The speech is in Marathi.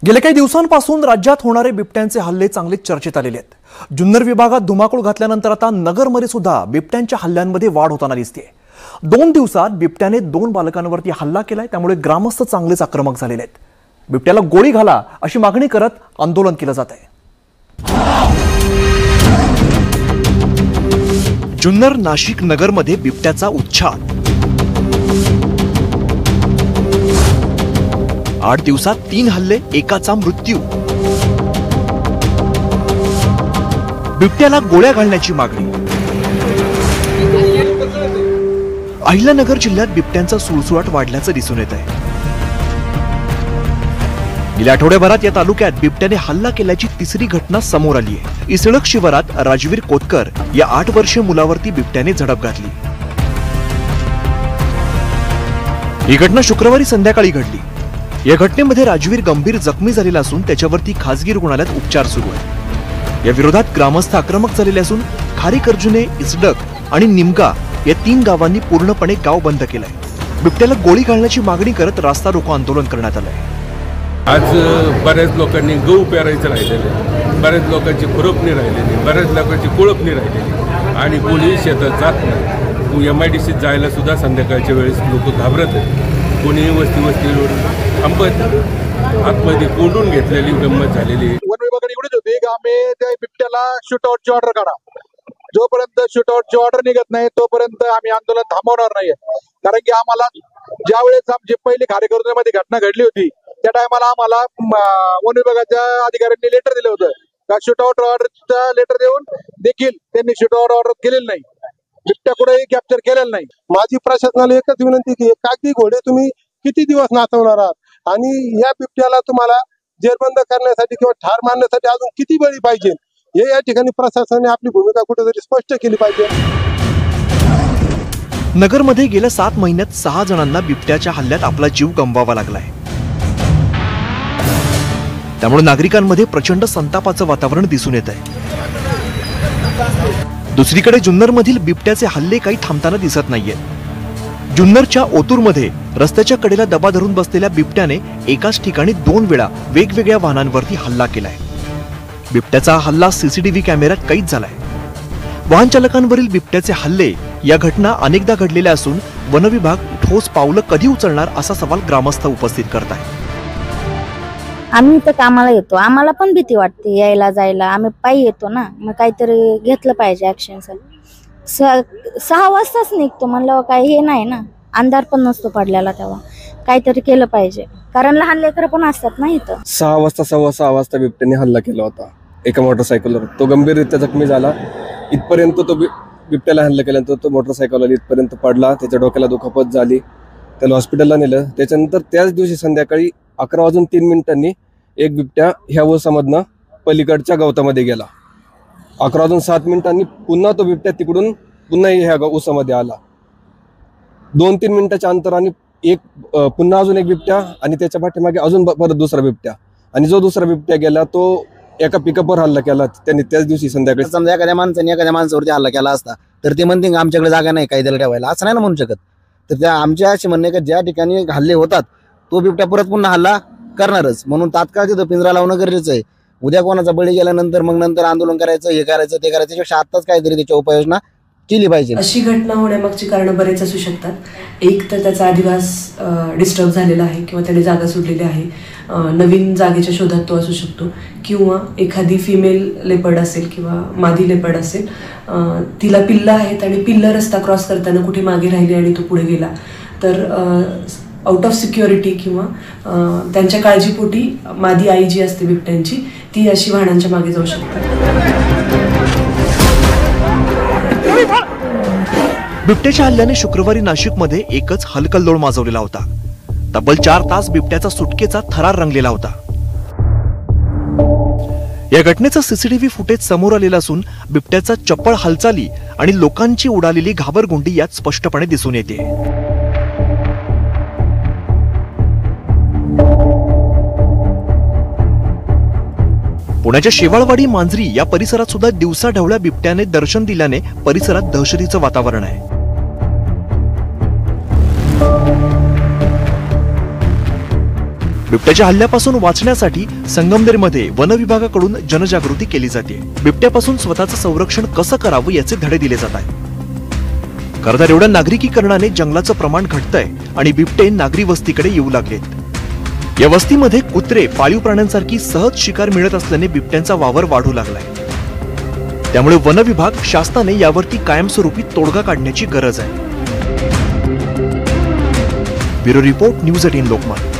गेल्या काही दिवसांपासून राज्यात होणारे बिबट्यांचे हल्ले चांगले चर्चेत आलेले आहेत। जुन्नर विभागात धुमाकूळ घातल्यानंतर आता नगरमध्ये सुद्धा बिबट्यांच्या हल्ल्यांमध्ये वाढ होताना दिसते। 2 दिवसात बिबट्याने 2 बालकांवरती हल्ला केलाय, त्यामुळे ग्रामस्थ चांगलेच आक्रमक झालेले आहेत। बिबट्याला गोळी घाला अशी मागणी करत आंदोलन केलं जात आहे। जुन्नर नाशिक नगरमध्ये बिबट्याचा उच्छाद। 8 दिवसात 3 हल्ले, एकाचा मृत्यू। बिबट्याला गोळ्या घालण्याची मागणी। अहिल्यानगर जिल्ह्यात बिबट्यांचा सुळसुळाट वाढल्याचं दिसून येत आहे। गेल्या आठवड्याभरात या तालुक्यात बिबट्याने हल्ला केल्याची 3री घटना समोर आली आहे। इसळक शिवारात राजवीर कोतकर या 8 वर्षीय मुलावरती बिबट्याने झडप घातली। ही घटना शुक्रवारी संध्याकाळी घडली। या घटनेमध्ये राजवीर गंभीर जखमी झालेला असून त्याच्यावरती खासगी रुग्णालयात उपचार सुरू आहेत। या विरोधात ग्रामस्थ आक्रमक झालेले असून खारीकर्जुने, इसडक आणि निमगा या 3 गावांनी पूर्णपणे गाव बंद केलंय। बिबट्याला गोळी घालण्याची मागणी करत रास्ता रोको आंदोलन करण्यात आलंय। आज बऱ्याच लोकांनी गहू पेरायचं राहिलेलं, बऱ्याच लोकांची खुरपणी राहिलेली, बऱ्याच लोकांची कुळपणी राहिलेली आणि कोणी शेतात जात नाही। MIDCत जायला सुद्धा संध्याकाळच्या वेळेस लोक घाबरत आहेत। कोणी वस्तीवर थांबत आतमध्ये कोंडून घेतलेली गंमत झालेली। वन विभागाने एवढीच होती की आम्ही त्या बिबट्याला शूटआउटची ऑर्डर काढा। जोपर्यंत शूटआउटची ऑर्डर निघत नाही तोपर्यंत आम्ही आंदोलन थांबवणार नाही। कारण की आम्हाला ज्यावेळेस आमची पहिली खारेकर्जुनेमध्ये घटना घडली होती त्या टायमाला आम्हाला वन विभागाच्या अधिकाऱ्यांनी लेटर दिलं होतं का शूटआउट ऑर्डरचा लेटर देऊन देखील त्यांनी शूटआउट ऑर्डर केलेली नाही, बिबट्या कुठेही कॅप्चर केलेलं नाही। माझी प्रशासनाला एकच विनंती की कागदी घोडे तुम्ही किती दिवस नाचवणार आहात आणि या बिबट्याला तुम्हाला जेरबंद करण्यासाठी किंवा ठार मारण्यासाठी अजून किती बळी पाहिजे हे या ठिकाणी प्रशासनाने आपली भूमिका कुठेतरी स्पष्ट केली पाहिजे। नगरमध्ये गेल्या 7 महिन्यात 6 जणांना बिबट्याच्या हल्ल्यात आपला जीव गमवावा लागलाय। त्यामुळे नागरिकांमध्ये प्रचंड संतापाचं वातावरण दिसून येत आहे। दुसरीकडे जुन्नरमधील बिबट्याचे हल्ले काही थांबताना दिसत नाहीयेत। जुन्नरच्या ओतूरमध्ये रस्त्याच्या कडेला दबा धरून बसलेल्या बिबट्याने एकाच ठिकाणी 2 वेळा वेगवेगळ्या वाहनांवरती हल्ला केलाय। बिबट्याचा हल्ला CCTV कॅमेऱ्यात कैद झालाय। वाहन चालकांवरील बिबट्याचे हल्ले या घटना अनेकदा घडलेल्या असून वनविभाग ठोस पावलं कधी उचलणार असा सवाल ग्रामस्थ उपस्थित करतायत। आम्ही तर कामाला येतो, आम्हाला पण भीती वाटते यायला जायला, आम्ही पायी येतो ना, मग काहीतरी घेतलं पाहिजे ऍक्शन। 6 वाजताच निघतो म्हणलं काही हे नाही ना, अंधार पण नसतो पडलेला, तेव्हा काहीतरी केलं पाहिजे कारण लहान लेकरं पण असतात ना इथं। 6 वाजता 6:15 वाजता बिबट्याने हल्ला केला होता एका मोटरसायकलवर। तो गंभीररित्या जखमी झाला। इथपर्यंत तो बिबट्याला हल्ला केल्यानंतर तो मोटरसायकलवर इथपर्यंत पडला, त्याच्या डोक्याला दुखापत झाली, त्याला हॉस्पिटलला नेलं। त्याच्यानंतर त्याच दिवशी संध्याकाळी 11:03 एक बिबट्या ह्या ओसामधनं पलीकडच्या गवतामध्ये गेला। 11:07 पुन्हा तो बिबट्या तिकडून पुन्हा ह्या ओसामध्ये आला। 2-3 मिनिटाच्या अंतराने पुन्हा अजून एक बिबट्या आणि त्याच्या पाठीमागे अजून परत दुसरा बिबट्या, आणि जो दुसरा बिबट्या गेला तो एका पिकअपवर हल्ला केला त्यांनी त्याच दिवशी संध्याकाळी। समजा एखाद्या माणसाने एखाद्या माणसावरती हल्ला केला असता तर ते म्हणते आमच्याकडे जागा नाही कायद्याला ठेवायला, असं नाही ना म्हणू शकत। तर त्या आमच्या असे म्हणणे का ज्या ठिकाणी हल्ले होतात तो बिबट्या परत पुन्हा हल्ला करणारच, म्हणून तात्काळ तिथं पिंजरा लावणं गरजेचं आहे। उद्या कोणाचा बळी गेल्यानंतर मग नंतर आंदोलन करायचं, हे करायचं ते करायचं, त्याच्यापेक्षा आत्ताच काहीतरी त्याच्या उपाययोजना केली पाहिजे। अशी घटना होण्यामागची कारण बरेच असू शकतात। एक तर त्याचा अधिवास डिस्टर्ब झालेला आहे किंवा त्याने जागा सोडलेली आहे, नवीन जागेच्या शोधात तो असू शकतो, किंवा एखादी फिमेल लेपर्ड असेल किंवा मादी लेपर्ड असेल, तिला पिल्लं आहेत आणि पिल्लं रस्ता क्रॉस करताना कुठे मागे राहिली आणि तो पुढे गेला तर आउट ऑफ सिक्युरिटी किंवा त्यांच्या काळजीपोटी मादी आई जी असते बिबट्यांची ती अशी वाहनांच्या मागे जाऊ शकते। बिबट्याच्या हल्ल्याने शुक्रवारी नाशिकमध्ये एकच हलकल्लोळ माजवलेला होता। तब्बल 4 तास बिबट्याचा सुटकेचा थरार रंगलेला होता। या घटनेचा CCTV फुटेज समोर आलेला असून बिबट्याचा चपळ हालचाली आणि लोकांची उडालेली घाबरगुंडी यात स्पष्टपणे दिसून येते। पुण्याच्या शेवाळवाडी, मांजरी या परिसरात सुद्धा दिवसा ढवळ्या बिबट्याने दर्शन दिल्याने परिसरात दहशतीचं वातावरण आहे। बिबट्याच्या हल्ल्यापासून वाचण्यासाठी संगमनेरमध्ये वन विभागाकडून जनजागृती केली जाते. बिबट्यापासून स्वतःचं संरक्षण कसं करावं याचे धडे दिले जात आहेत. खरं तर एवढ्या नागरिकीकरणाने जंगलाचं प्रमाण घटतंय आणि बिबटे नागरी वस्तीकडे येऊ लागलेत. या वस्तीमध्ये कुत्रे पाळीव प्राण्यांसारखी सहज शिकार मिळत असल्याने बिबट्यांचा वावर वाढू लागलाय. त्यामुळे वन विभाग शासनाने यावरती कायमस्वरूपी तोडगा काढण्याची गरज आहे. Bureau report, news 18 Lokmat.